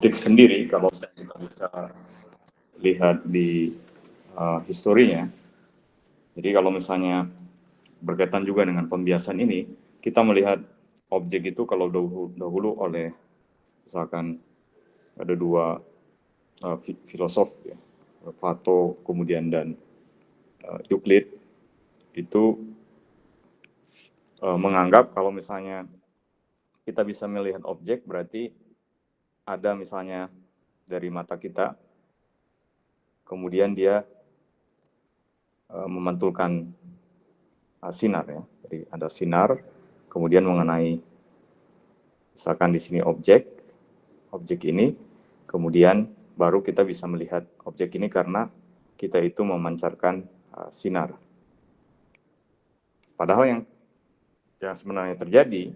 optik sendiri, kalau kita bisa lihat di historinya, jadi kalau misalnya berkaitan juga dengan pembiasan ini, kita melihat objek itu kalau dahulu oleh misalkan ada dua filosof ya, Plato kemudian dan Euclid itu menganggap kalau misalnya kita bisa melihat objek berarti ada misalnya dari mata kita, kemudian dia memantulkan sinar ya. Jadi ada sinar, kemudian mengenai misalkan di sini objek ini, kemudian baru kita bisa melihat objek ini karena kita itu memancarkan sinar. Padahal yang sebenarnya terjadi,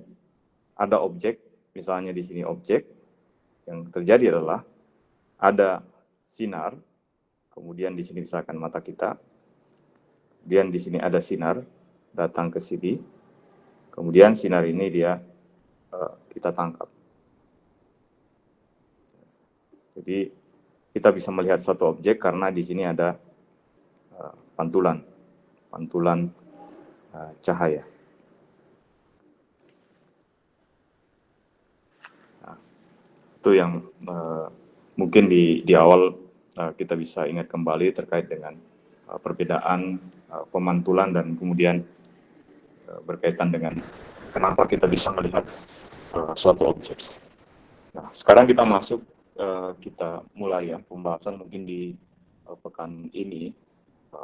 ada objek, misalnya di sini objek, yang terjadi adalah ada sinar, kemudian di sini misalkan mata kita, kemudian di sini ada sinar datang ke sini, kemudian sinar ini dia kita tangkap. Jadi kita bisa melihat satu objek karena di sini ada pantulan cahaya. Nah, itu yang mungkin di awal kita bisa ingat kembali terkait dengan perbedaan pemantulan dan kemudian berkaitan dengan kenapa kita bisa melihat suatu objek. Nah, sekarang kita masuk, kita mulai ya pembahasan mungkin di pekan ini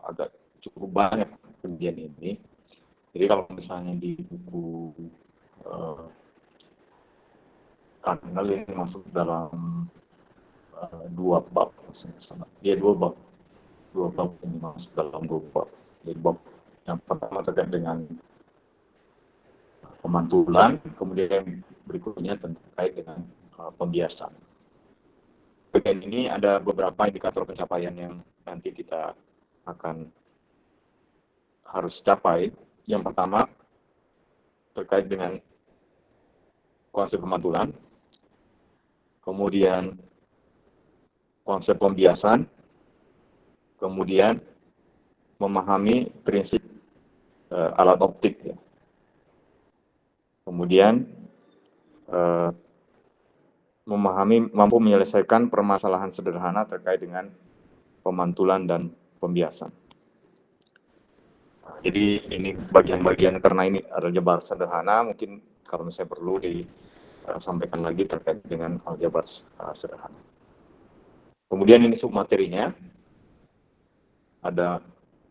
agak cukup banyak kejadian ini. Jadi kalau misalnya di buku Cardinal ini masuk dalam dua bab ini masuk dalam dua bab. Jadi bab yang pertama terkait dengan pemantulan, kemudian berikutnya terkait dengan pembiasan. Bagian ini ada beberapa indikator pencapaian yang nanti kita akan harus capai. Yang pertama terkait dengan konsep pemantulan, kemudian konsep pembiasan, kemudian memahami prinsip alat optik ya. Kemudian mampu menyelesaikan permasalahan sederhana terkait dengan pemantulan dan pembiasan. Jadi ini bagian-bagian karena ini aljabar sederhana, mungkin kalau misalnya perlu disampaikan lagi terkait dengan aljabar sederhana. Kemudian ini submaterinya, ada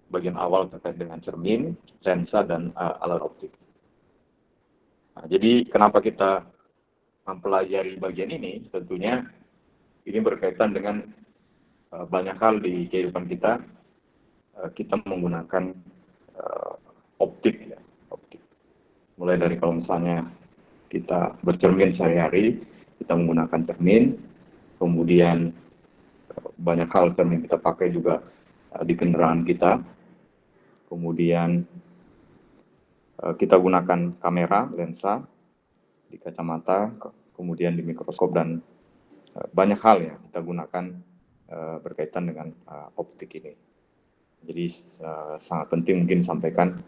bagian awal terkait dengan cermin, lensa, dan alat optik. Nah, jadi kenapa kita mempelajari bagian ini? Tentunya ini berkaitan dengan banyak hal di kehidupan kita. Kita menggunakan optik ya, optik. Mulai dari kalau misalnya kita bercermin sehari-hari, kita menggunakan cermin. Kemudian banyak hal cermin kita pakai juga di kendaraan kita. Kemudian kita gunakan kamera, lensa di kacamata, kemudian di mikroskop, dan banyak hal ya kita gunakan berkaitan dengan optik ini. Jadi sangat penting mungkin disampaikan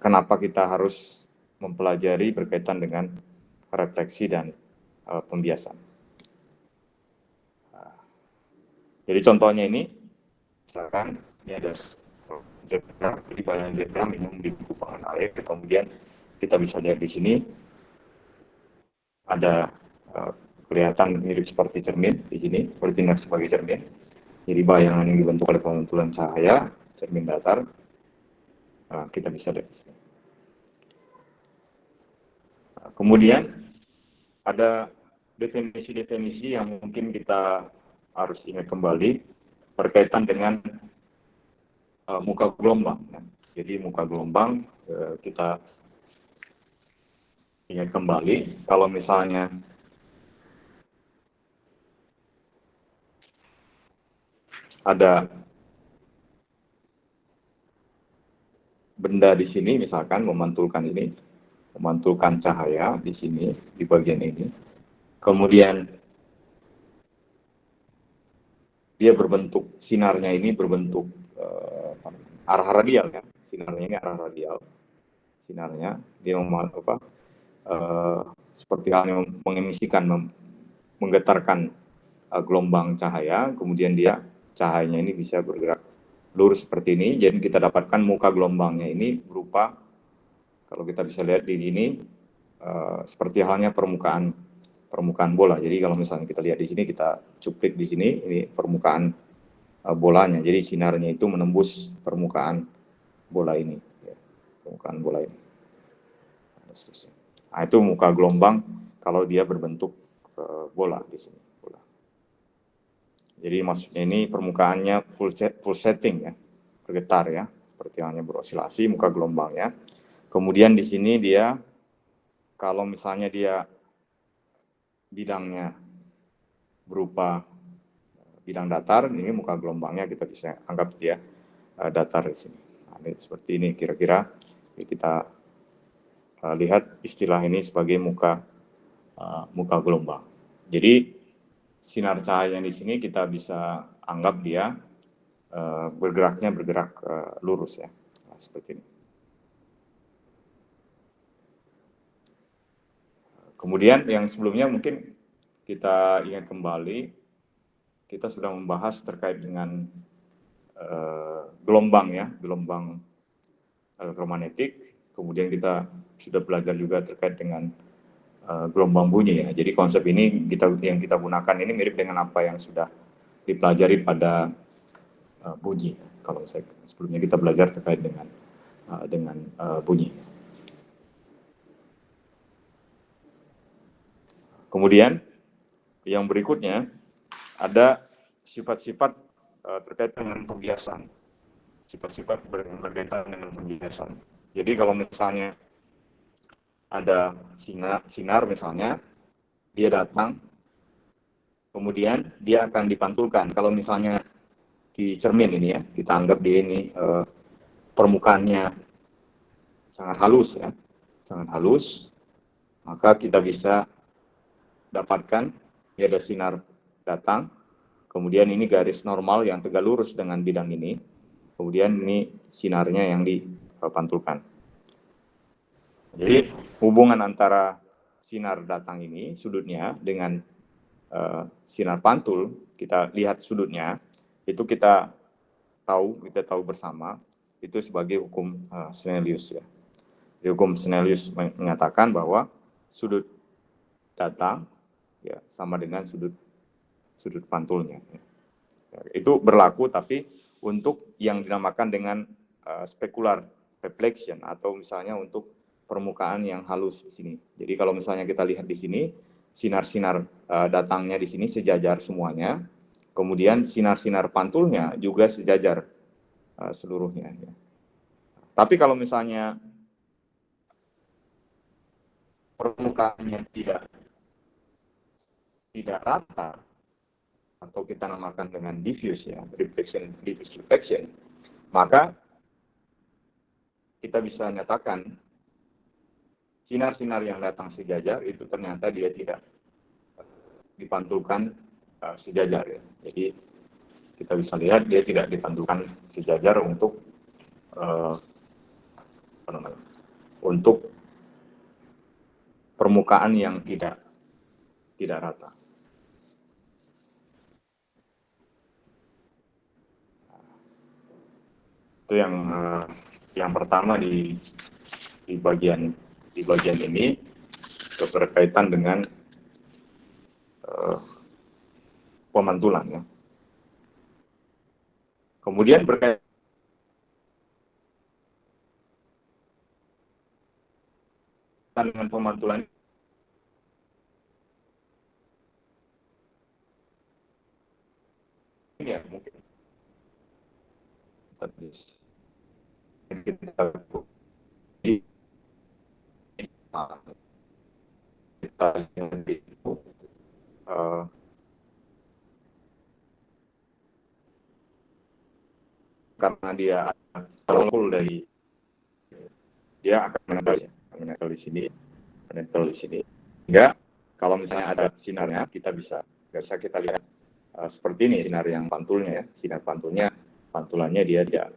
kenapa kita harus mempelajari berkaitan dengan refleksi dan pembiasan. Jadi contohnya ini, misalkan ini ada zebra, jadi bayangan zebra minum di kubangan air, kemudian kita bisa lihat di sini ada kelihatan mirip seperti cermin di sini, bertindak sebagai cermin. Jadi bayangan yang dibentuk oleh pemantulan cahaya, cermin datar, kita bisa lihat. Kemudian ada definisi-definisi yang mungkin kita harus ingat kembali berkaitan dengan muka gelombang. Jadi muka gelombang kita ingat kembali kalau misalnya ada benda di sini, misalkan memantulkan cahaya di sini, di bagian ini. Kemudian dia berbentuk, sinarnya ini berbentuk arah radial ya, sinarnya ini arah radial, sinarnya dia seperti halnya mengemisikan, menggetarkan gelombang cahaya, kemudian cahayanya ini bisa bergerak lurus seperti ini. Jadi kita dapatkan muka gelombangnya ini berupa, kalau kita bisa lihat di sini, seperti halnya permukaan bola. Jadi kalau misalnya kita lihat di sini, kita cuplik di sini, ini permukaan bolanya. Jadi sinarnya itu menembus permukaan bola ini, ya, permukaan bola ini. Nah, itu muka gelombang kalau dia berbentuk bola di sini. Bola. Jadi maksudnya ini permukaannya full setting ya, bergetar ya, seperti halnya berosilasi muka gelombangnya. Kemudian di sini dia, kalau misalnya dia bidangnya berupa bidang datar, ini muka gelombangnya kita bisa anggap dia datar di sini. Nah, ini seperti ini kira-kira kita lihat istilah ini sebagai muka gelombang. Jadi sinar cahaya di sini kita bisa anggap dia bergerak lurus ya, nah, seperti ini. Kemudian yang sebelumnya mungkin kita ingat kembali, kita sudah membahas terkait dengan gelombang ya, gelombang elektromagnetik. Kemudian kita sudah belajar juga terkait dengan gelombang bunyi ya. Jadi konsep ini yang kita gunakan ini mirip dengan apa yang sudah dipelajari pada bunyi. Kalau sebelumnya kita belajar terkait dengan bunyi. Kemudian yang berikutnya ada sifat-sifat terkait dengan pembiasan. Sifat-sifat berkaitan dengan pembiasan. Jadi kalau misalnya ada sinar misalnya, dia datang, kemudian dia akan dipantulkan. Kalau misalnya di cermin ini ya, kita anggap dia ini permukaannya sangat halus ya, sangat halus, maka kita bisa dapatkan dia ada sinar datang, kemudian ini garis normal yang tegak lurus dengan bidang ini, kemudian ini sinarnya yang dipantulkan. Jadi hubungan antara sinar datang ini sudutnya dengan sinar pantul, kita lihat sudutnya, itu kita tahu bersama itu sebagai hukum Snellius ya. Hukum Snellius mengatakan bahwa sudut datang ya sama dengan sudut pantulnya. Ya. Itu berlaku tapi untuk yang dinamakan dengan specular reflection atau misalnya untuk permukaan yang halus di sini. Jadi kalau misalnya kita lihat di sini, sinar-sinar datangnya di sini sejajar semuanya, kemudian sinar-sinar pantulnya juga sejajar seluruhnya. Ya. Tapi kalau misalnya permukaannya tidak rata, atau kita namakan dengan diffuse ya, diffuse reflection, maka kita bisa nyatakan sinar-sinar yang datang sejajar itu ternyata dia tidak dipantulkan sejajar ya. Jadi kita bisa lihat dia tidak dipantulkan sejajar untuk untuk permukaan yang tidak rata. Itu yang pertama di bagian ini berkaitan dengan pemantulan ya. Kemudian berkaitan dengan pemantulan ini ya mungkin kita itu karena dia terkumpul dari dia akan menempel di sini, Sehingga kalau misalnya ada sinarnya, kita bisa kita lihat seperti ini sinar yang pantulnya ya, sinar pantulannya dia tidak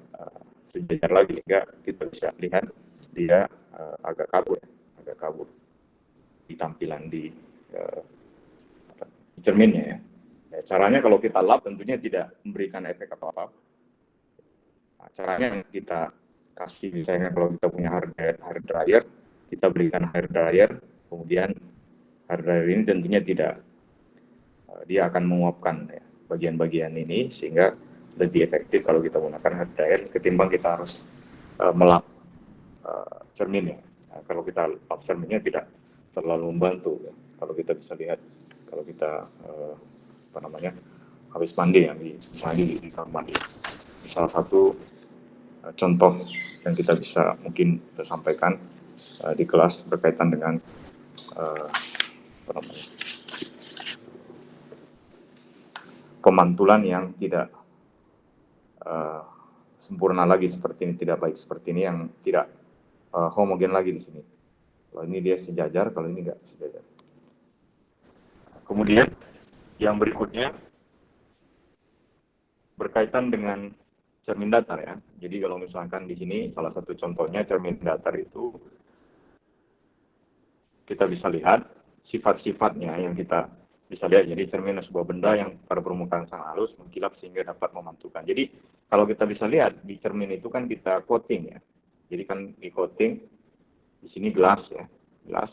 sejajar lagi, sehingga kita bisa lihat dia agak kabur di tampilan di cerminnya ya. Caranya kalau kita lap tentunya tidak memberikan efek apa-apa. Nah, caranya yang kita kasih, misalnya kalau kita punya hair dryer, kita berikan hair dryer, kemudian hair dryer ini tentunya tidak, dia akan menguapkan ya, bagian-bagian ini, sehingga lebih efektif kalau kita menggunakan hair dryer ketimbang kita harus melap cerminnya. Nah, kalau kita lap cerminnya tidak terlalu membantu ya. Kalau kita bisa lihat, kalau kita habis mandi ya, di kamar mandi, salah satu contoh yang kita bisa mungkin kita sampaikan di kelas berkaitan dengan pemantulan yang tidak sempurna lagi seperti ini, tidak baik seperti ini, yang tidak homogen lagi di sini. Kalau ini dia sejajar, kalau ini enggak sejajar. Kemudian yang berikutnya berkaitan dengan cermin datar ya. Jadi kalau misalkan di sini salah satu contohnya cermin datar itu, kita bisa lihat sifat-sifatnya yang kita bisa lihat. Jadi cermin adalah sebuah benda yang pada permukaan sangat halus, mengkilap sehingga dapat memantulkan. Jadi kalau kita bisa lihat di cermin itu kan kita coating ya. Jadi kan di coating di sini gelas ya, gelas.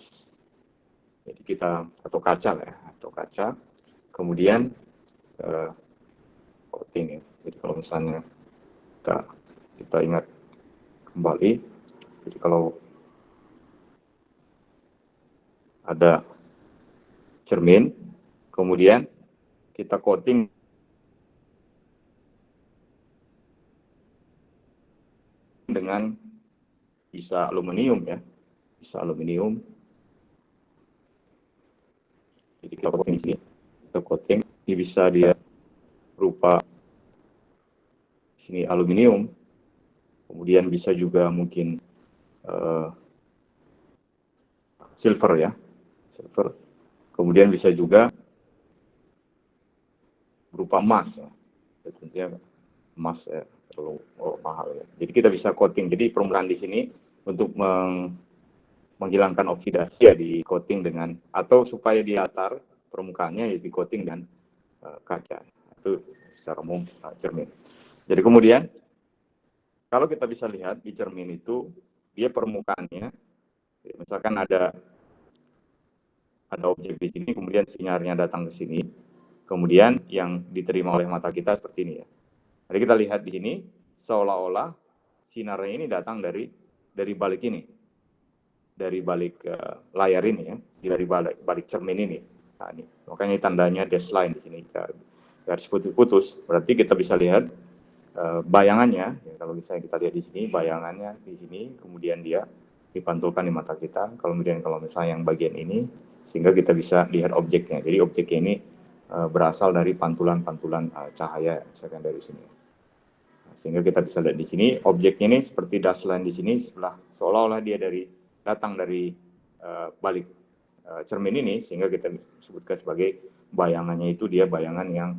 Jadi kita atau kaca ya, atau kaca. Kemudian coating ya. Jadi kalau misalnya kita ingat kembali, jadi kalau ada cermin, kemudian kita coating dengan bisa aluminium ya, bisa aluminium. Jadi kita coating, ini bisa dia berupa sini aluminium, kemudian bisa juga mungkin silver ya, silver. Kemudian bisa juga berupa emas ya. Tentunya emas ya, terlalu mahal ya. Jadi kita bisa coating. Jadi permukaan di sini untuk menghilangkan oksidasi ya di coating dengan, atau supaya di latar permukaannya ya di coating dengan kaca. Itu secara umum cermin. Jadi kemudian kalau kita bisa lihat di cermin itu, dia permukaannya misalkan ada objek di sini, kemudian sinarnya datang ke sini, kemudian yang diterima oleh mata kita seperti ini ya. Jadi kita lihat di sini seolah-olah sinarnya ini datang dari balik ini, dari balik layar ini ya, dari balik cermin ini. Nah, ini makanya tandanya dash line di sini, garis putus. Berarti kita bisa lihat bayangannya ya, kalau misalnya kita lihat di sini bayangannya di sini, kemudian dia dipantulkan di mata kita. Kemudian kalau misalnya yang bagian ini, sehingga kita bisa lihat objeknya. Jadi objeknya ini berasal dari pantulan-pantulan cahaya misalkan dari sini. Sehingga kita bisa lihat di sini objeknya ini seperti dash line di sini, seolah-olah dia datang dari balik cermin ini, sehingga kita sebutkan sebagai bayangannya itu dia bayangan yang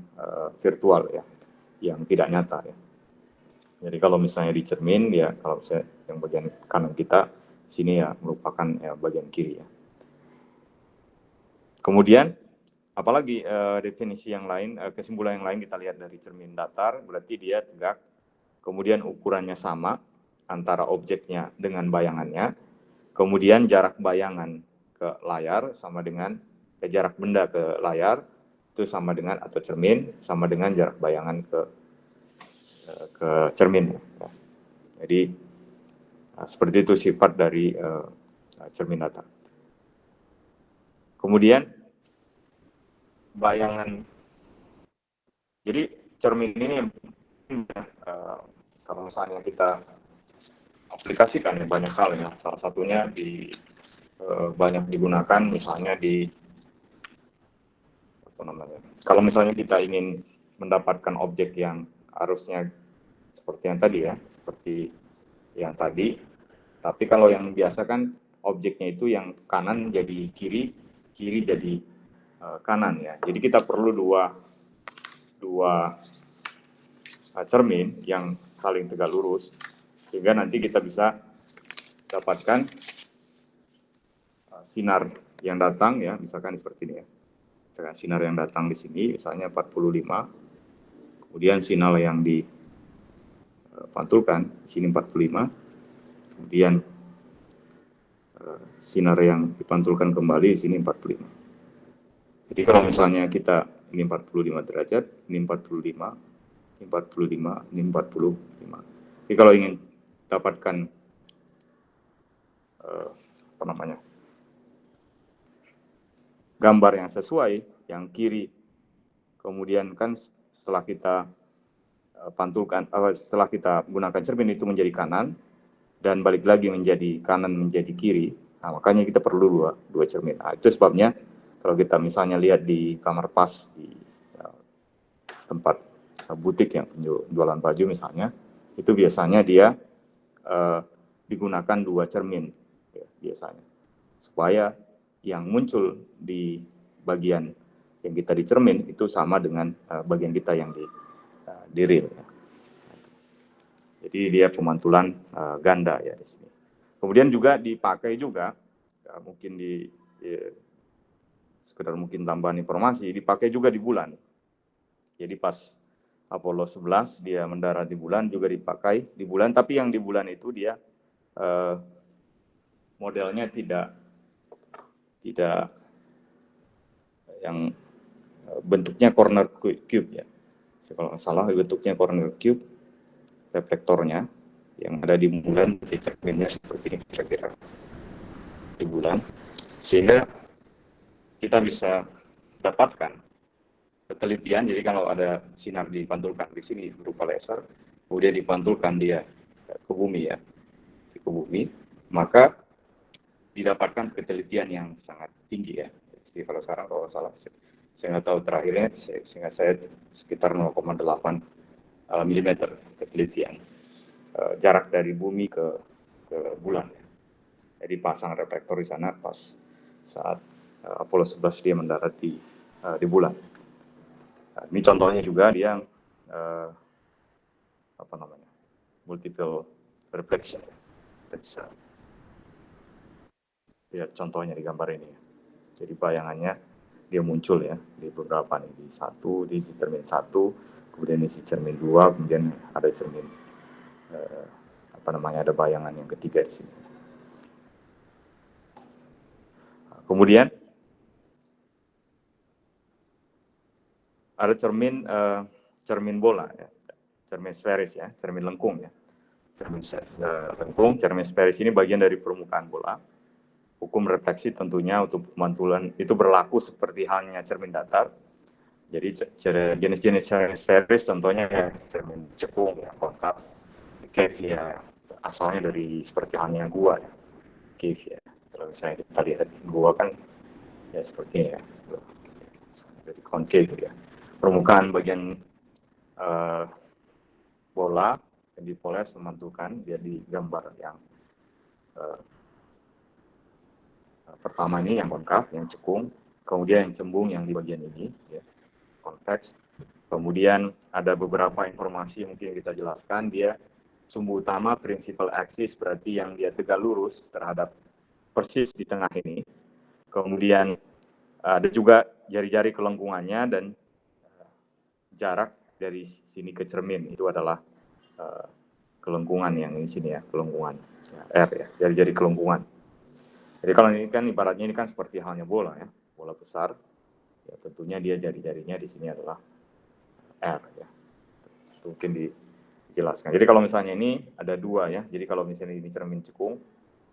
virtual ya, yang tidak nyata ya. Jadi kalau misalnya di cermin ya, kalau misalnya yang bagian kanan kita sini ya merupakan ya bagian kiri ya. Kemudian apalagi definisi yang lain, kesimpulan yang lain kita lihat dari cermin datar, berarti dia tegak, kemudian ukurannya sama antara objeknya dengan bayangannya, kemudian jarak bayangan ke layar sama dengan jarak benda ke layar itu sama dengan, atau cermin sama dengan jarak bayangan ke cermin. Jadi seperti itu sifat dari cermin datar. Kemudian bayangan, jadi cermin ini kalau misalnya kita aplikasikan ya banyak hal ya, salah satunya banyak digunakan misalnya kalau misalnya kita ingin mendapatkan objek yang arusnya seperti yang tadi, tapi kalau yang biasa kan objeknya itu yang kanan jadi kiri jadi kanan ya. Jadi kita perlu dua dua cermin yang saling tegak lurus, sehingga nanti kita bisa dapatkan sinar yang datang ya, misalkan seperti ini ya. Misalkan sinar yang datang di sini misalnya 45, kemudian sinar yang dipantulkan di sini 45, kemudian sinar yang dipantulkan kembali di sini 45. Jadi kalau misalnya kita ini 45 derajat, ini 45, ini 45, ini 45. Jadi kalau ingin dapatkan gambar yang sesuai, yang kiri, kemudian kan setelah kita pantulkan, setelah kita gunakan cermin itu menjadi kanan, dan balik lagi menjadi kanan menjadi kiri, nah makanya kita perlu dua cermin. Nah, itu sebabnya kalau kita misalnya lihat di kamar pas di tempat butik yang jualan baju misalnya, itu biasanya dia digunakan dua cermin ya, biasanya, supaya yang muncul di bagian yang kita di cermin itu sama dengan bagian kita yang di reel. Ya. Jadi dia pemantulan ganda ya di sini. Kemudian juga dipakai juga mungkin sekedar mungkin tambahan informasi, dipakai juga di bulan. Jadi pas Apollo 11 dia mendarat di bulan juga dipakai di bulan, tapi yang di bulan itu dia modelnya tidak yang bentuknya corner cube ya. Kalau nggak salah bentuknya corner cube, reflektornya yang ada di bulan, cerminnya seperti ini kira-kira di bulan, sehingga kita bisa dapatkan ketelitian. Jadi kalau ada sinar dipantulkan di sini berupa laser, kemudian dipantulkan dia ke bumi ya, ke bumi, maka didapatkan ketelitian yang sangat tinggi ya. Jadi kalau sekarang kalau salah, saya nggak tahu terakhirnya, sehingga saya sekitar 0,8 mm ketelitian jarak dari bumi ke bulan. Jadi pasang reflektor di sana pas saat Apollo 11 dia mendarat di bulan. Ini contohnya juga dia multiple reflection. Kita bisa lihat contohnya di gambar ini. Jadi bayangannya dia muncul ya di beberapa nih, di cermin 1, kemudian di cermin 2, kemudian ada cermin ada bayangan yang ketiga di sini. Kemudian ada cermin bola ya, cermin sferis ya, cermin lengkung ya. Cermin lengkung, cermin sferis ini bagian dari permukaan bola. Hukum refleksi tentunya untuk pemantulan itu berlaku seperti halnya cermin datar. Jadi jenis-jenis cermin sferis contohnya ya cermin cekung ya, konkav, cave ya, asalnya dari seperti halnya gua ya, cave ya. Kalau misalnya kita lihat gua kan ya seperti ini ya, dari concave ya. Permukaan bagian bola yang dipoles memantulkan jadi gambar yang pertama ini yang konkav, yang cekung, kemudian yang cembung yang di bagian ini ya, konteks. Kemudian ada beberapa informasi yang mungkin kita jelaskan. Dia sumbu utama principal axis, berarti yang dia tegak lurus terhadap persis di tengah ini. Kemudian ada juga jari-jari kelengkungannya dan jarak dari sini ke cermin itu adalah kelengkungan yang di sini ya, kelengkungan ya, R ya, jari-jari kelengkungan. Jadi kalau ini kan ibaratnya ini kan seperti halnya bola ya, bola besar. Ya tentunya dia jari-jarinya di sini adalah R ya. Itu mungkin dijelaskan. Jadi kalau misalnya ini ada dua ya. Jadi kalau misalnya ini cermin cekung,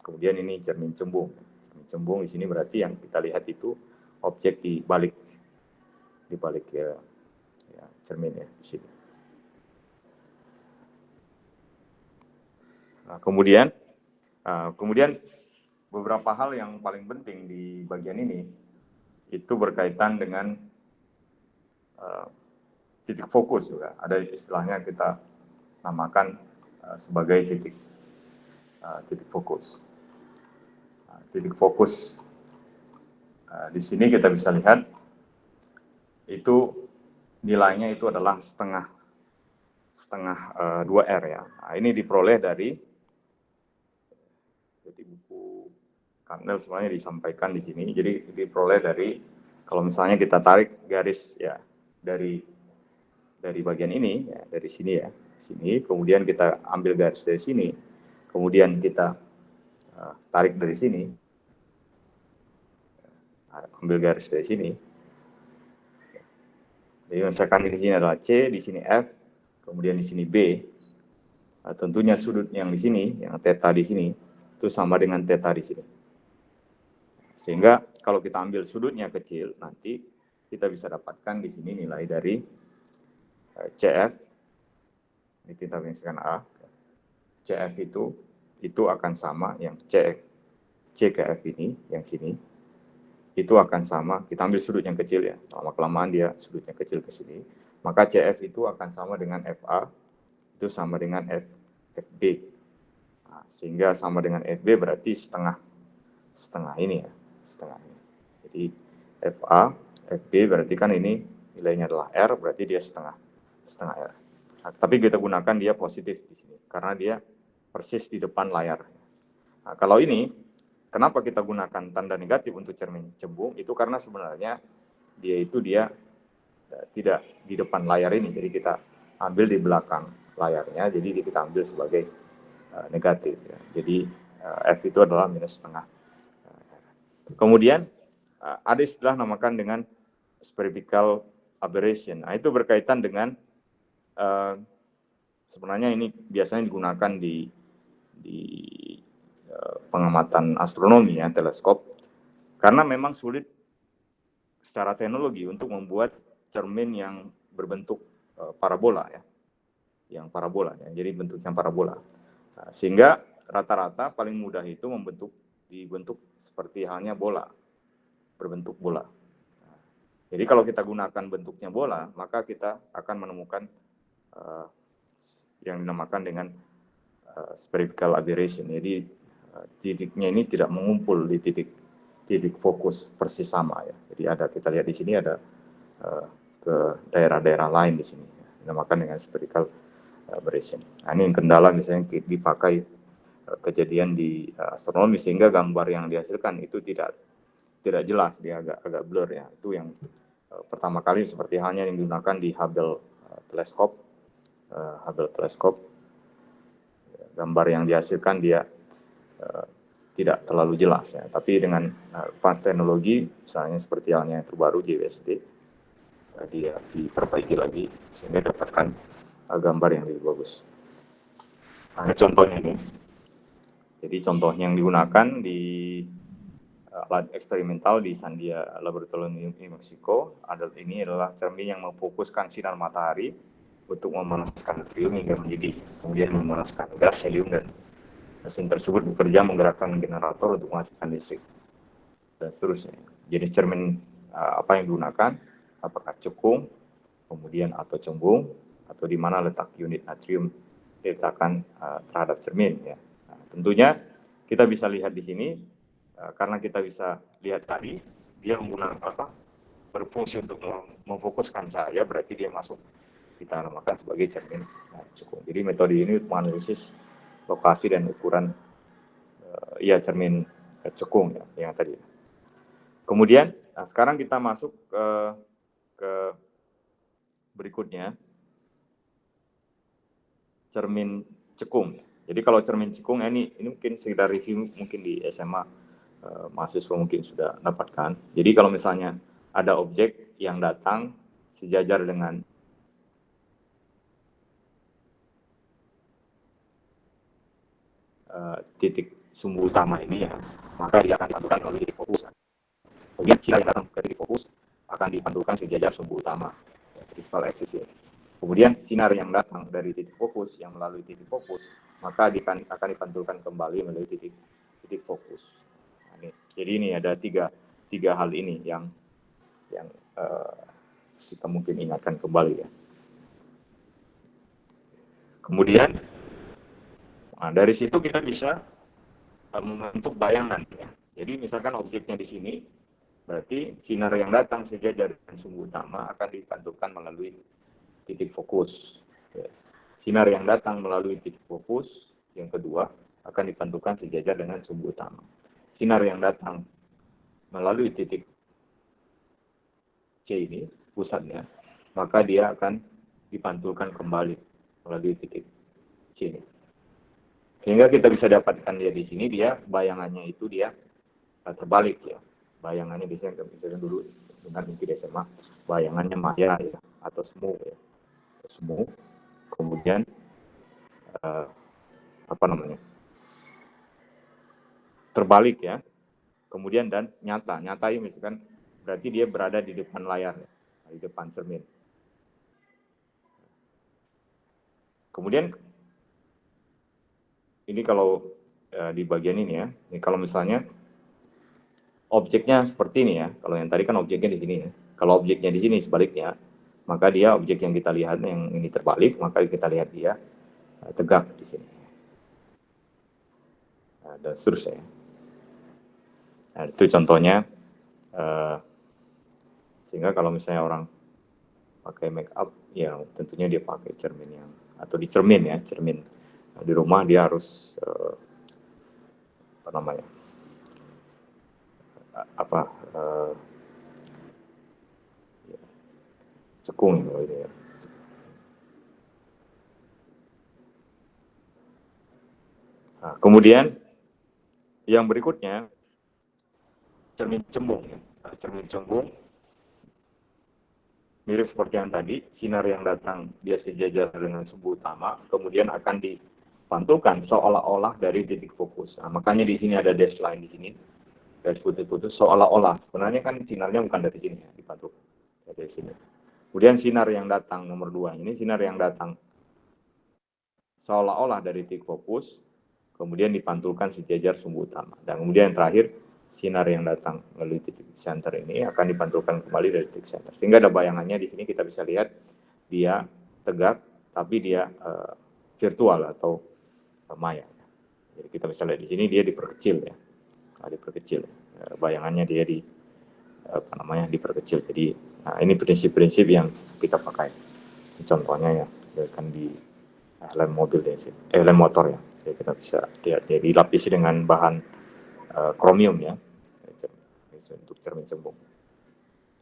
kemudian ini cermin cembung. Cermin cembung di sini berarti yang kita lihat itu objek di balik ya cermin ya di sini. Nah, kemudian beberapa hal yang paling penting di bagian ini itu berkaitan dengan titik fokus juga. Ada istilahnya kita namakan sebagai titik fokus. Titik fokus di sini kita bisa lihat itu nilainya itu adalah setengah 2R ya. Nah, ini diperoleh dari buku Cantwell sebenarnya disampaikan di sini. Jadi diperoleh dari, kalau misalnya kita tarik garis ya dari bagian ini ya, dari sini ya, sini, kemudian kita ambil garis dari sini, kemudian kita tarik dari sini, ambil garis dari sini. Jadi misalkan di sini adalah C, di sini F, kemudian di sini B. Nah, tentunya sudut yang di sini, yang theta di sini, itu sama dengan theta di sini. Sehingga kalau kita ambil sudutnya kecil, nanti kita bisa dapatkan di sini nilai dari CF, ini kita bingkaskan A, CF itu akan sama yang C ke F ini, yang sini, itu akan sama, kita ambil sudut yang kecil ya, lama-kelamaan dia sudutnya kecil ke sini, maka CF itu akan sama dengan FA, itu sama dengan FB. Nah, sehingga sama dengan FB berarti setengah ini ya, setengah ini. Jadi FA, FB berarti kan ini nilainya adalah R, berarti dia setengah R. Nah, tapi kita gunakan dia positif di sini, karena dia persis di depan layar. Nah, kalau ini, kenapa kita gunakan tanda negatif untuk cermin cembung? Itu karena sebenarnya dia tidak di depan layar ini, jadi kita ambil di belakang layarnya, jadi kita ambil sebagai negatif. Ya. Jadi F itu adalah minus setengah. Kemudian ada istilah namakan dengan spherical aberration. Nah, itu berkaitan dengan sebenarnya ini biasanya digunakan di pengamatan astronomi ya, teleskop, karena memang sulit secara teknologi untuk membuat cermin yang berbentuk parabola ya, yang parabola ya, jadi bentuknya parabola. Nah, sehingga rata-rata paling mudah itu dibentuk seperti halnya bola, berbentuk bola. Nah, jadi kalau kita gunakan bentuknya bola, maka kita akan menemukan yang dinamakan dengan spherical aberration. Jadi titiknya ini tidak mengumpul di titik fokus persis sama ya. Jadi kita lihat di sini ada ke daerah-daerah lain di sini, dinamakan dengan spherical aberration. Nah, ini yang kendala misalnya dipakai kejadian di astronomi, sehingga gambar yang dihasilkan itu tidak jelas, dia agak blur ya. Itu yang pertama kali seperti halnya yang digunakan di Hubble teleskop. Gambar yang dihasilkan dia tidak terlalu jelas ya. Tapi dengan advance teknologi, misalnya seperti halnya yang terbaru JWST, dia diperbaiki lagi sehingga dapatkan gambar yang lebih bagus. Nah, contohnya ini. Jadi contohnya yang digunakan di alat eksperimental di Sandia Laboratorium di Meksiko, ini adalah cermin yang memfokuskan sinar matahari untuk memanaskan natrium hingga mendidih, kemudian memanaskan gas helium, dan mesin tersebut bekerja menggerakkan generator untuk menghasilkan listrik dan seterusnya. Jenis cermin apa yang digunakan, apakah cekung, kemudian atau cembung, atau di mana letak unit natrium diletakkan terhadap cermin ya. Nah, tentunya kita bisa lihat di sini, karena kita bisa lihat tadi dia menggunakan berfungsi untuk memfokuskan cahaya, berarti dia masuk, kita namakan sebagai cermin cekung. Jadi metode ini menganalisis lokasi dan ukuran cermin cekung ya, yang tadi. Kemudian sekarang kita masuk ke berikutnya, cermin cekung. Jadi kalau cermin cekung ini mungkin sekedar review, mungkin di SMA mahasiswa mungkin sudah dapatkan. Jadi kalau misalnya ada objek yang datang sejajar dengan titik sumbu utama ini ya, maka dia akan dipantulkan melalui titik fokus. Kemudian sinar yang datang ke titik fokus akan dipantulkan sejajar sumbu utama, crystal axis ya. Kemudian sinar yang datang dari titik fokus yang melalui titik fokus, maka akan dipantulkan kembali melalui titik fokus. Nah, jadi ini ada tiga hal ini yang kita mungkin ingatkan kembali ya. Kemudian dari situ kita bisa membentuk bayangan ya. Jadi misalkan objeknya di sini, berarti sinar yang datang sejajar dengan sumbu utama akan dipantulkan melalui fokus. Ya. Sinar yang datang melalui titik fokus yang kedua akan dipantulkan sejajar dengan sumbu utama. Sinar yang datang melalui titik C ini, pusatnya, maka dia akan dipantulkan kembali melalui titik C ini. Sehingga kita bisa dapatkan dia di sini, dia bayangannya itu dia terbalik ya. Bayangannya biasanya dulu dengan mungkin SMA, bayangannya maya ya, atau semu ya. Semu, kemudian terbalik ya. Kemudian dan nyata ini misalkan berarti dia berada di depan layar, ya, di depan cermin. Kemudian ini kalau di bagian ini ya, ini kalau misalnya objeknya seperti ini ya, kalau yang tadi kan objeknya di sini ya. Kalau objeknya di sini sebaliknya, maka dia objek yang kita lihat yang ini terbalik, maka kita lihat dia tegak di sini. Dan seterusnya. Nah, itu contohnya. Sehingga kalau misalnya orang pakai make up, ya tentunya dia pakai cermin yang atau di cermin ya, cermin di rumah dia harus cekung gitu ini ya. Nah, kemudian yang berikutnya cermin cembung ya. Nah, cermin cembung mirip seperti yang tadi, sinar yang datang dia sejajar dengan sumbu utama, kemudian akan dipantulkan seolah-olah dari titik fokus. Nah, makanya di sini ada dash line di sini, garis putih-putih seolah-olah. Sebenarnya kan sinarnya bukan dari sini ya, dipantulkan dari sini. Kemudian sinar yang datang nomor 2 ini sinar yang datang seolah-olah dari titik fokus, kemudian dipantulkan sejajar sumbu utama. Dan kemudian yang terakhir, sinar yang datang melalui titik center ini akan dipantulkan kembali dari titik center. Sehingga ada bayangannya di sini kita bisa lihat dia tegak, tapi dia virtual atau maya. Jadi kita bisa lihat di sini dia diperkecil ya, diperkecil. Bayangannya dia diperkecil. Jadi ini prinsip-prinsip yang kita pakai. Contohnya ya, akan di lem mobil lem motor ya. Jadi kita bisa lihat dia dilapisi dengan bahan kromium ya, untuk cermin cembung.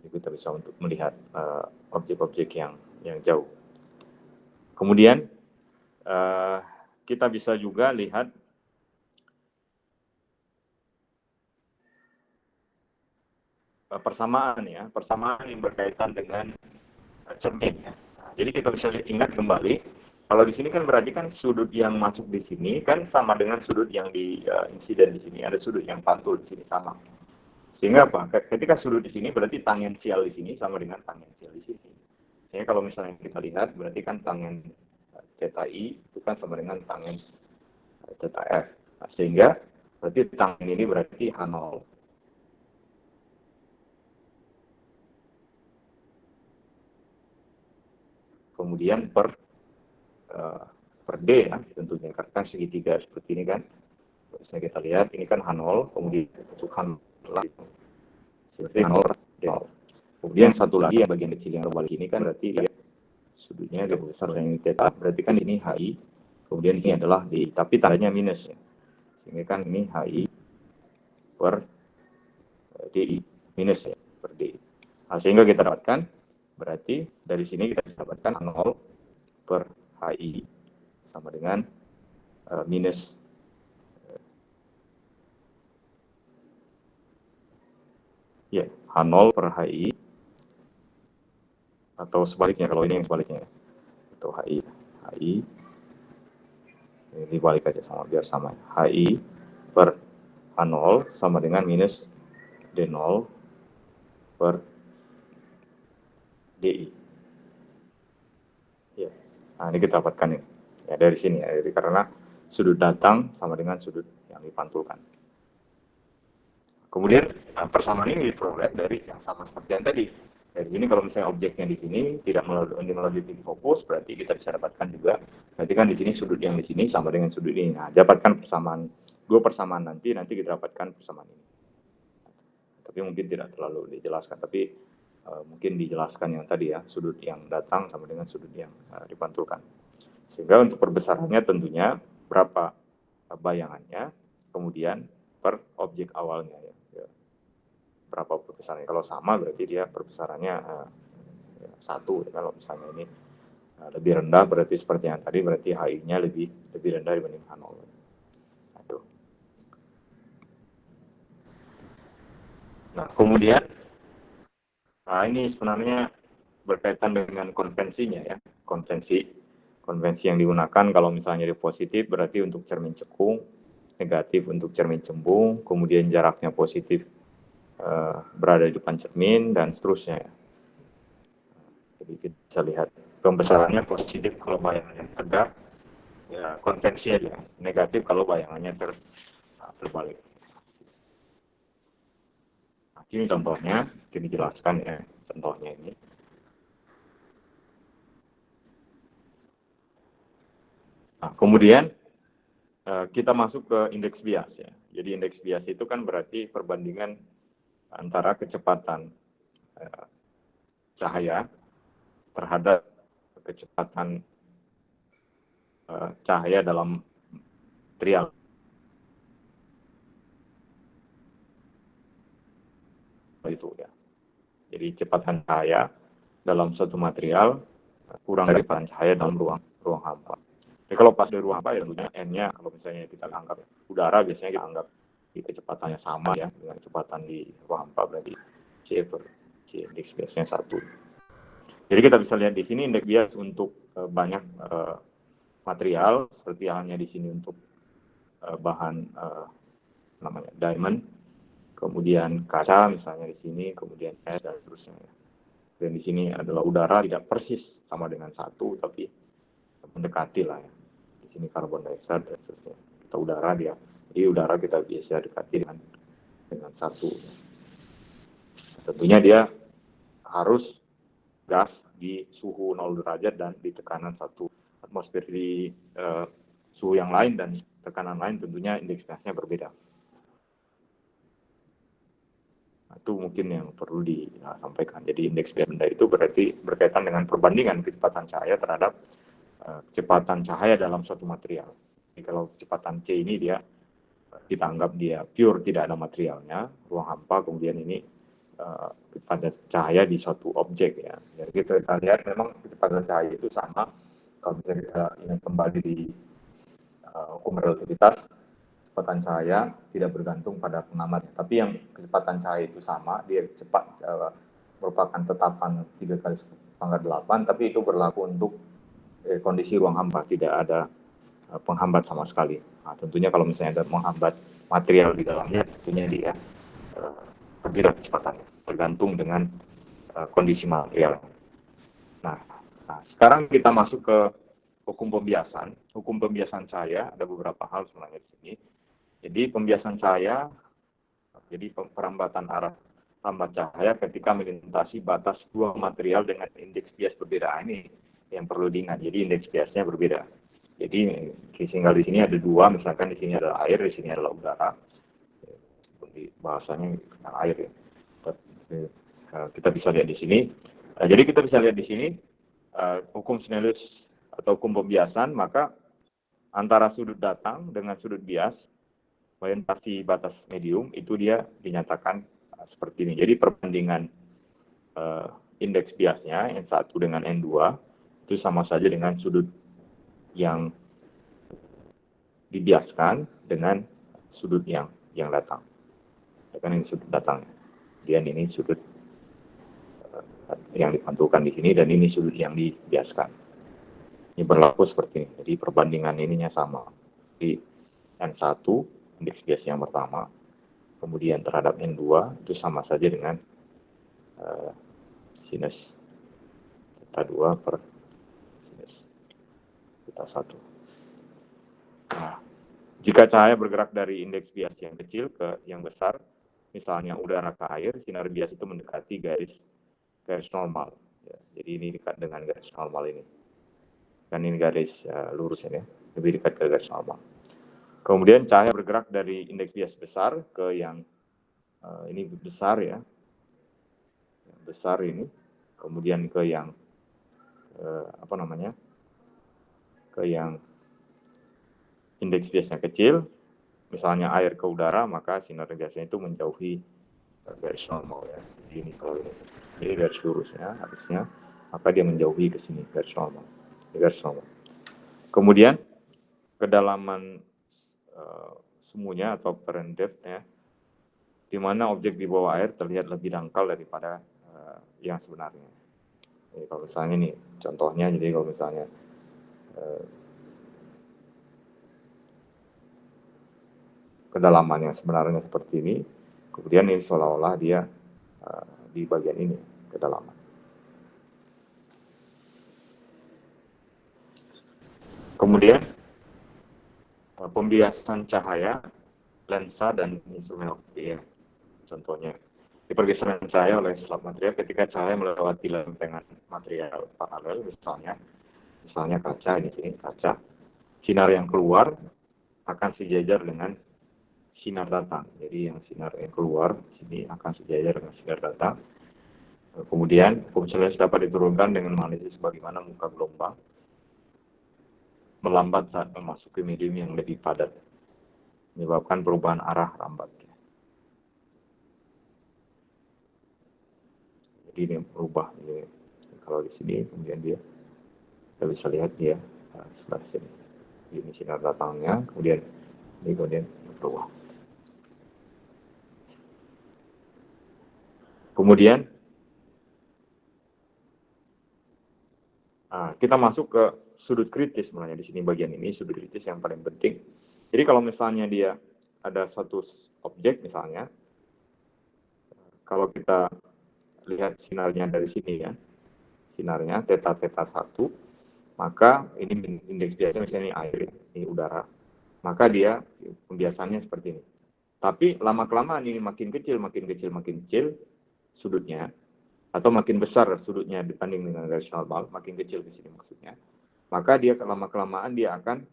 Jadi kita bisa untuk melihat objek-objek yang jauh. Kemudian kita bisa juga lihat persamaan yang berkaitan dengan cermin ya. Jadi kita bisa ingat kembali, kalau di sini kan berarti kan sudut yang masuk di sini kan sama dengan sudut yang di insiden di sini, ada sudut yang pantul di sini sama. Sehingga apa? Ketika sudut di sini berarti tangensial di sini sama dengan tangensial di sini. Sehingga kalau misalnya kita lihat berarti kan tangen theta I itu kan sama dengan tangen theta F. Nah, sehingga berarti tangen ini berarti H0. Kemudian per D ya tentunya, karena segitiga seperti ini kan. Misalnya kita lihat ini kan H0, kemudian untuk H0 seperti H0, D0. Kemudian satu lagi yang bagian kecil yang terbalik ini kan berarti ya, sudutnya lebih besar dari theta, berarti kan ini HI, kemudian ini adalah DI, tapi tandanya minus ya. Sehingga kan ini HI per DI, minus ya, per DI. Nah, sehingga kita dapatkan, berarti dari sini kita bisa dapatkan 0 per HI sama dengan minus ya, H0 per HI, atau sebaliknya, kalau ini yang sebaliknya, atau HI ini dibalik aja sama, biar sama, HI per H0 sama dengan minus D0 per DI. Ya. Nah, ini kita dapatkan ini. Ya, dari sini ya, jadi karena sudut datang sama dengan sudut yang dipantulkan. Kemudian persamaan ini diperoleh dari yang sama seperti yang tadi. Dari sini kalau misalnya objeknya di sini tidak melalui titik fokus, berarti kita bisa dapatkan juga. Berarti kan di sini sudut yang di sini sama dengan sudut ini. Nah, dapatkan persamaan, dua persamaan nanti kita dapatkan persamaan ini. Tapi mungkin tidak terlalu dijelaskan. Tapi mungkin dijelaskan yang tadi ya, sudut yang datang sama dengan sudut yang dipantulkan. Sehingga untuk perbesarannya tentunya berapa bayangannya, kemudian per objek awalnya ya. Berapa perbesarannya. Kalau sama berarti dia perbesarannya 1. Kalau misalnya ini lebih rendah berarti seperti yang tadi, berarti HI-nya lebih rendah dibandingkan 0. Itu. Nah, kemudian ini sebenarnya berkaitan dengan konvensinya ya. Konvensi yang digunakan kalau misalnya dia positif berarti untuk cermin cekung, negatif untuk cermin cembung, kemudian jaraknya positif berada di depan cermin dan seterusnya. Jadi kita bisa lihat pembesarannya positif kalau bayangannya tegak, ya konvensi aja. Negatif kalau bayangannya terbalik. Nah, ini contohnya, ini dijelaskan ya contohnya ini. Nah, kemudian kita masuk ke indeks bias ya. Jadi indeks bias itu kan berarti perbandingan antara kecepatan cahaya terhadap kecepatan cahaya dalam material. Itu ya. Jadi kecepatan cahaya dalam suatu material kurang dari kecepatan cahaya dalam ruang hampa. Jadi kalau pas dari ruang hampa ya tentunya n-nya kalau misalnya kita anggap udara biasanya kita anggap di kecepatannya sama ya dengan kecepatan di ruang hampa, berarti C indeks biasnya 1. Jadi kita bisa lihat di sini indeks bias untuk banyak material seperti halnya di sini untuk bahan namanya diamond, kemudian kaca misalnya di sini, kemudian es dan seterusnya. Dan di sini adalah udara tidak persis sama dengan 1 tapi mendekati lah ya. Di sini karbon dioksida dan seterusnya. Kita udara dia. Jadi udara kita biasa dekati dengan 1. Tentunya dia harus gas di suhu 0 derajat dan di tekanan 1 atmosfer. Di suhu yang lain dan tekanan lain tentunya indeks biasnya berbeda. Itu mungkin yang perlu disampaikan. Jadi indeks bias benda itu berarti berkaitan dengan perbandingan kecepatan cahaya terhadap kecepatan cahaya dalam suatu material. Jadi kalau kecepatan C ini dia kita anggap dia pure, tidak ada materialnya, ruang hampa, kemudian ini kecepatan cahaya di suatu objek ya. Jadi kita lihat memang kecepatan cahaya itu sama. Kalau misalnya kita ingat kembali di hukum relativitas, kecepatan cahaya tidak bergantung pada pengamat. Tapi yang kecepatan cahaya itu sama, dia cepat merupakan tetapan 3 kali pangkat 8, tapi itu berlaku untuk kondisi ruang hampa, tidak ada penghambat sama sekali. Nah, tentunya kalau misalnya ada menghambat material di dalamnya, tentunya dia berbeda kecepatannya, tergantung dengan kondisi material. Nah, sekarang kita masuk ke hukum pembiasan. Hukum pembiasan cahaya ada beberapa hal sebenarnya di sini. Jadi pembiasan cahaya, jadi perambatan arah lambat cahaya ketika melintasi batas 2 material dengan indeks bias berbeda. Ini yang perlu diingat. Jadi indeks biasnya berbeda. Jadi tinggal di sini ada 2, misalkan di sini adalah air, di sini adalah udara. Bahasanya air ya. Kita bisa lihat di sini. Jadi kita bisa lihat di sini hukum Snellius atau hukum pembiasan, maka antara sudut datang dengan sudut bias melintasi batas medium itu dia dinyatakan seperti ini. Jadi perbandingan indeks biasnya N1 dengan N2 itu sama saja dengan sudut yang dibiaskan dengan sudut yang datang. Kan ini sudut datang. Dan ini sudut yang dipantulkan di sini dan ini sudut yang dibiaskan. Ini berlaku seperti ini. Jadi perbandingan ininya sama. Di N1 indeks bias yang pertama, kemudian terhadap N2 itu sama saja dengan sinus theta 2 per sinus theta 1. Nah, jika cahaya bergerak dari indeks bias yang kecil ke yang besar, misalnya udara ke air, sinar bias itu mendekati garis normal. Ya, jadi ini dekat dengan garis normal ini. Kan ini garis lurus ini, lebih dekat ke garis normal. Kemudian cahaya bergerak dari indeks bias besar ke yang ini besar ya, besar ini, kemudian ke yang ke yang indeks biasnya kecil, misalnya air ke udara, maka sinar biasanya itu menjauhi garis normal ya. Jadi ini kalau ini garis lurusnya harusnya, maka dia menjauhi ke sini garis normal. Kemudian kedalaman sumunya atau apparent depth-nya, di mana objek di bawah air terlihat lebih dangkal daripada yang sebenarnya. Jadi kalau misalnya nih contohnya, jadi kalau misalnya kedalaman yang sebenarnya seperti ini, kemudian ini seolah-olah dia di bagian ini kedalaman. Kemudian pembiasan cahaya, lensa dan instrumen optik ya. Contohnya di pergeseran cahaya oleh selat material ketika cahaya melewati lempengan material paralel, misalnya kaca, ini sini kaca, sinar yang keluar akan sejajar dengan sinar datang. Jadi yang sinar yang keluar sini akan sejajar dengan sinar datang. Kemudian fungsi lens dapat diturunkan dengan analisis bagaimana muka gelombang melambat saat memasuki medium yang lebih padat, menyebabkan perubahan arah rambat. Jadi ini berubah. Jadi, kalau di sini kemudian kita bisa lihat dia sebelah sini. Ini sinar datangnya, kemudian berubah. Kemudian kita masuk ke sudut kritis sebenarnya di sini, bagian ini sudut kritis yang paling penting. Jadi kalau misalnya dia ada satu objek misalnya, kalau kita lihat sinarnya dari sini ya, sinarnya theta 1, maka ini indeks biasa misalnya ini air, ini udara, maka dia pembiasannya seperti ini. Tapi lama-kelamaan ini makin kecil sudutnya, atau makin besar sudutnya dibanding dengan garis normal, makin kecil di sini maksudnya, maka dia lama-kelamaan dia akan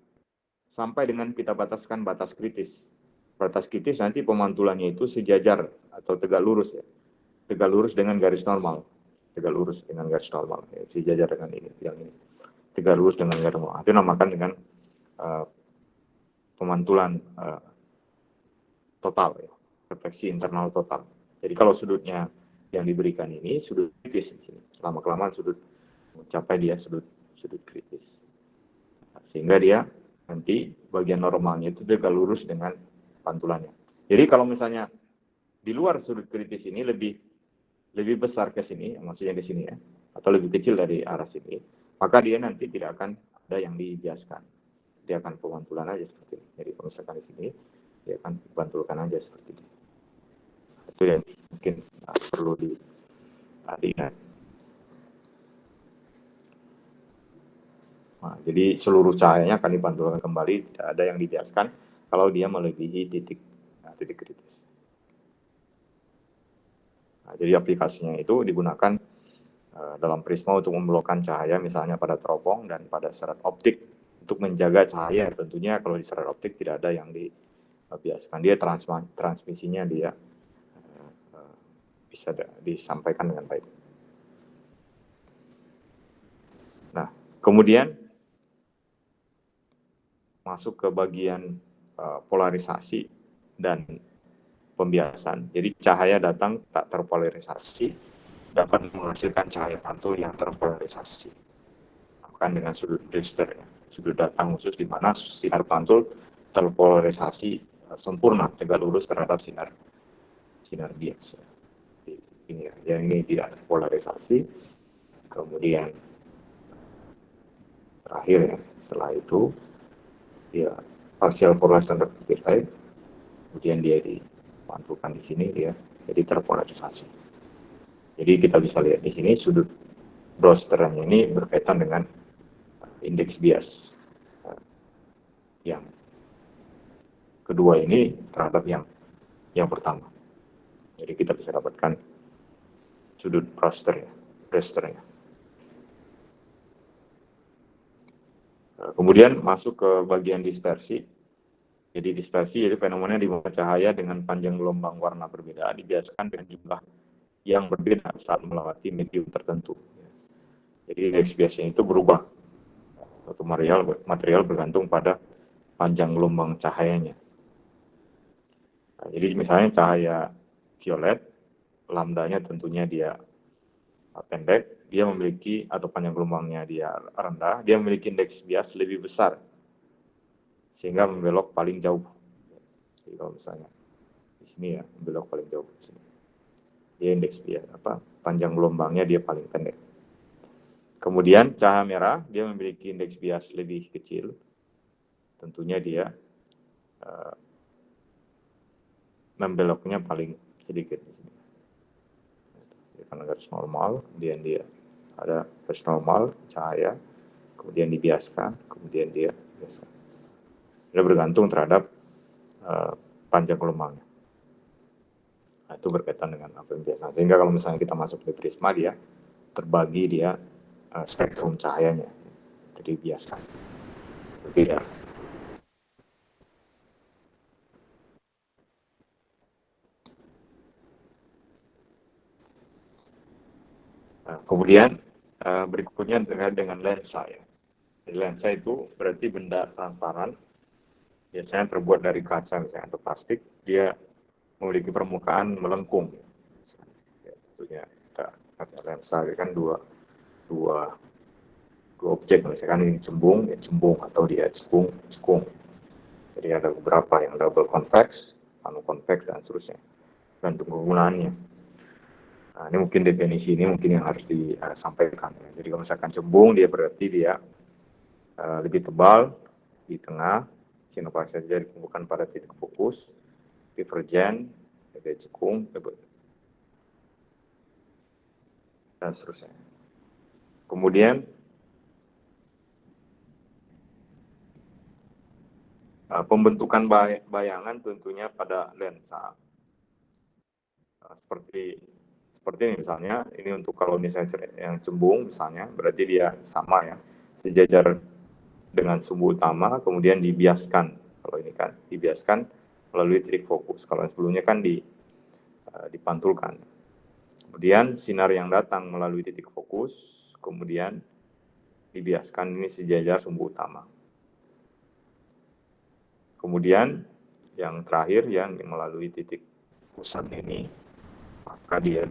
sampai dengan kita bataskan batas kritis. Batas kritis nanti pemantulannya itu sejajar atau tegak lurus ya. Tegak lurus dengan garis normal. Tegak lurus dengan garis normal. Ya, sejajar dengan ini, yang ini. Tegak lurus dengan garis normal. Itu namakan dengan pemantulan total ya. Refleksi internal total. Jadi kalau sudutnya yang diberikan ini sudut kritis di sini. Lama-kelamaan sudut mencapai dia sudut kritis. Sehingga dia nanti bagian normalnya itu tegak lurus dengan pantulannya. Jadi kalau misalnya di luar sudut kritis ini lebih besar ke sini, maksudnya ke sini ya, atau lebih kecil dari arah sini, maka dia nanti tidak akan ada yang dibiaskan. Dia akan pemantulan aja seperti ini. Jadi kalau misalkan di sini, dia akan dipantulkan aja seperti ini. Itu yang mungkin perlu diingat. Nah, jadi seluruh cahayanya akan dipantulkan kembali, tidak ada yang dibiaskan kalau dia melebihi titik kritis. Nah, jadi aplikasinya itu digunakan dalam prisma untuk membelokkan cahaya, misalnya pada teropong dan pada serat optik untuk menjaga cahaya. Tentunya kalau di serat optik tidak ada yang dibiaskan. Dia transmisinya dia bisa disampaikan dengan baik. Nah, kemudian masuk ke bagian polarisasi dan pembiasan. Jadi cahaya datang tak terpolarisasi dapat menghasilkan cahaya pantul yang terpolarisasi. Akan dengan sudut Brewster ya. Sudut datang khusus di mana sinar pantul terpolarisasi sempurna, tegak lurus terhadap sinar biasa. Ini ya, yang ini tidak terpolarisasi. Kemudian terakhir ya, setelah itu dia partial polarization reflected light, kemudian dia dipantulkan di sini dia jadi terpolarisasi. Jadi kita bisa lihat di sini sudut Brewsternya ini berkaitan dengan indeks bias yang kedua ini terhadap yang pertama. Jadi kita bisa dapatkan sudut Brewsternya. Kemudian masuk ke bagian dispersi. Jadi dispersi jadi fenomena di mana cahaya dengan panjang gelombang warna berbeda dibiasakan dengan jumlah yang berbeda saat melewati medium tertentu. Jadi indeks biasnya itu berubah. Suatu material bergantung pada panjang gelombang cahayanya. Nah, jadi misalnya cahaya violet, lambdanya tentunya dia pendek, dia memiliki, atau panjang gelombangnya dia rendah, dia memiliki indeks bias lebih besar, sehingga membelok paling jauh. Jadi kalau misalnya di sini ya, membelok paling jauh di sini. Dia indeks bias panjang gelombangnya dia paling pendek. Kemudian cahaya merah dia memiliki indeks bias lebih kecil, tentunya dia membeloknya paling sedikit di sini. Karena garis normal, kemudian dia ada garis normal cahaya, kemudian dibiaskan, kemudian dia biaskan. Dia bergantung terhadap panjang gelombangnya. Nah, itu berkaitan dengan apa yang biasa. Sehingga kalau misalnya kita masuk di prisma, dia terbagi dia spektrum cahayanya, jadi biasa berbeda. Nah, kemudian berikutnya terkait dengan lensa ya. Jadi lensa itu berarti benda transparan, biasanya terbuat dari kaca misalnya atau plastik, dia memiliki permukaan melengkung. Ya, tentunya kita lensa kan dua objek, misalkan ini cembung, ya cembung, atau dia cekung. Jadi ada beberapa yang double convex, convex, dan seterusnya, gantung kegunaannya. Nah, ini mungkin definisi ini mungkin yang harus disampaikan. Jadi kalau misalkan cembung, dia berarti dia lebih tebal di tengah, sinusoid saja dikumpulkan pada titik fokus, divergen, jadi cekung, dan seterusnya. Kemudian pembentukan bayangan tentunya pada lensa seperti ini misalnya, ini untuk kalau misalnya yang cembung misalnya, berarti dia sama ya, sejajar dengan sumbu utama, kemudian dibiaskan. Kalau ini kan dibiaskan melalui titik fokus. Kalau sebelumnya kan dipantulkan. Kemudian sinar yang datang melalui titik fokus, kemudian dibiaskan, ini sejajar sumbu utama. Kemudian yang terakhir yang melalui titik pusat ini, maka dia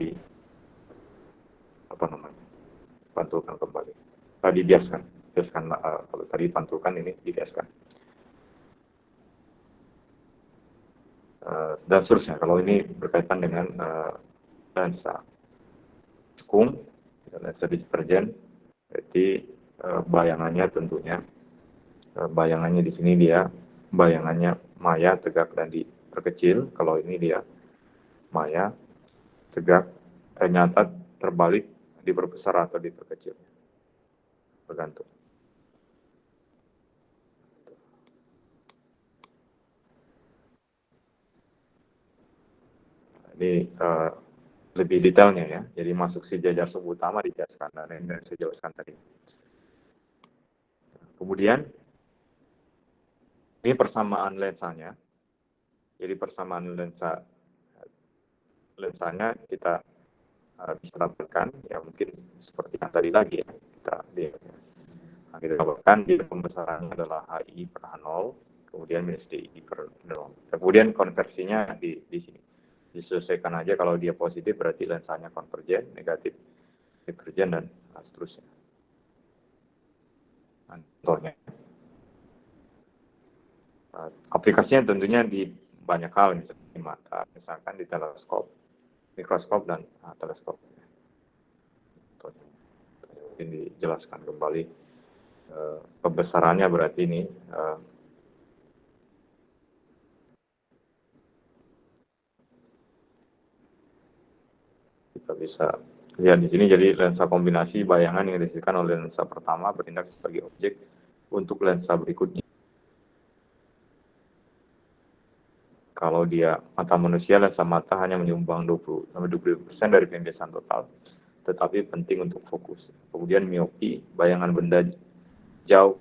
pantulkan kembali. Dibiaskan. Kalau tadi pantulkan, ini dibiaskan. Dan seterusnya. Kalau ini berkaitan dengan lensa cekung, lensa divergen, berarti bayangannya tentunya bayangannya di sini dia bayangannya maya, tegak, dan diperkecil. Kalau ini dia maya, tegak, nyata, terbalik, diperbesar atau diperkecil, bergantung. Ini lebih detailnya ya. Jadi masuk sejajar sumbu utama dijelaskan, dan ini saya jelaskan tadi. Kemudian ini persamaan lensanya. Jadi persamaan lensanya kita bisa dapatkan ya, mungkin seperti yang tadi lagi ya, kita dapatkan dia pembesarannya adalah HI per H0, kemudian minus DI per 0. Kemudian konversinya di sini diselesaikan aja. Kalau dia positif berarti lensanya konvergen, negatif divergen, dan seterusnya. Contohnya aplikasinya tentunya di banyak hal, misalnya di mata, misalkan di teleskop, mikroskop, dan teleskop. Mungkin dijelaskan kembali pembesarannya, berarti ini kita bisa lihat di sini. Jadi lensa kombinasi bayangan yang dihasilkan oleh lensa pertama bertindak sebagai objek untuk lensa berikutnya. Kalau dia mata manusia, lensa mata hanya menyumbang 20-20% dari pembiasan total, tetapi penting untuk fokus. Kemudian miopi, bayangan benda jauh.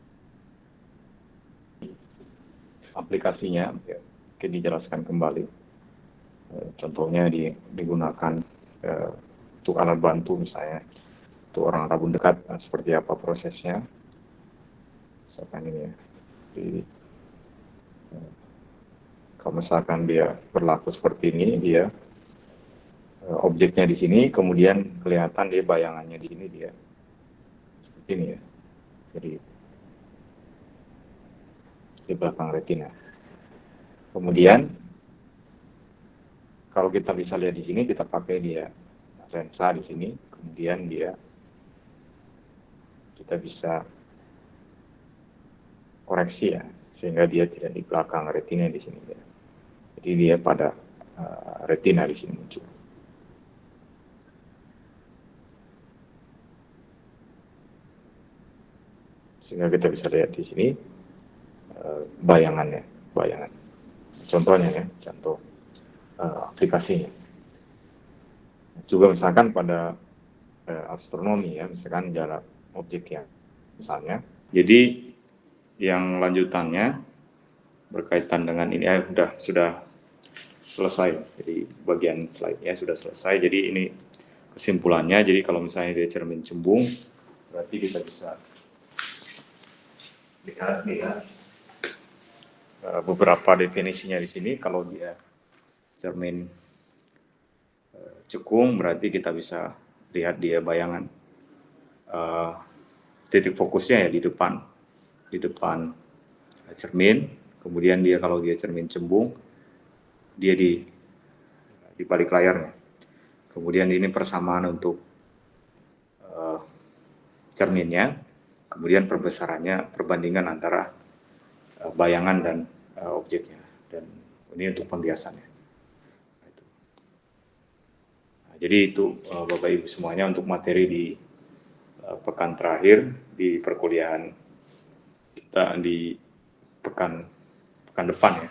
Aplikasinya mungkin dijelaskan kembali. Contohnya digunakan untuk alat bantu misalnya, untuk orang rabun dekat, seperti apa prosesnya. Misalkan ini ya. Jadi, kalau misalkan dia berlaku seperti ini, dia objeknya di sini, kemudian kelihatan dia bayangannya di sini, dia seperti ini ya. Jadi di belakang retina. Kemudian kalau kita bisa lihat di sini, kita pakai dia lensa di sini, kemudian kita bisa koreksi ya, sehingga dia tidak di belakang retina di sini ya. Jadi dia pada retina di sini muncul. Sehingga kita bisa lihat di sini bayangan. Contohnya ya, contoh aplikasinya. Juga misalkan pada astronomi ya, misalkan jarak objek ya, misalnya. Jadi yang lanjutannya berkaitan dengan ini sudah selesai. Jadi bagian slide-nya sudah selesai. Jadi ini kesimpulannya. Jadi kalau misalnya dia cermin cembung, berarti kita bisa lihat beberapa definisinya di sini. Kalau dia cermin cekung, berarti kita bisa lihat dia bayangan titik fokusnya ya di depan cermin. Kemudian kalau dia cermin cembung, dia di balik layarnya. Kemudian ini persamaan untuk cerminnya, kemudian perbesarannya, perbandingan antara bayangan dan objeknya. Dan ini untuk pembiasannya. Nah, jadi itu Bapak Ibu semuanya untuk materi di pekan terakhir di perkuliahan kita di pekan depan ya.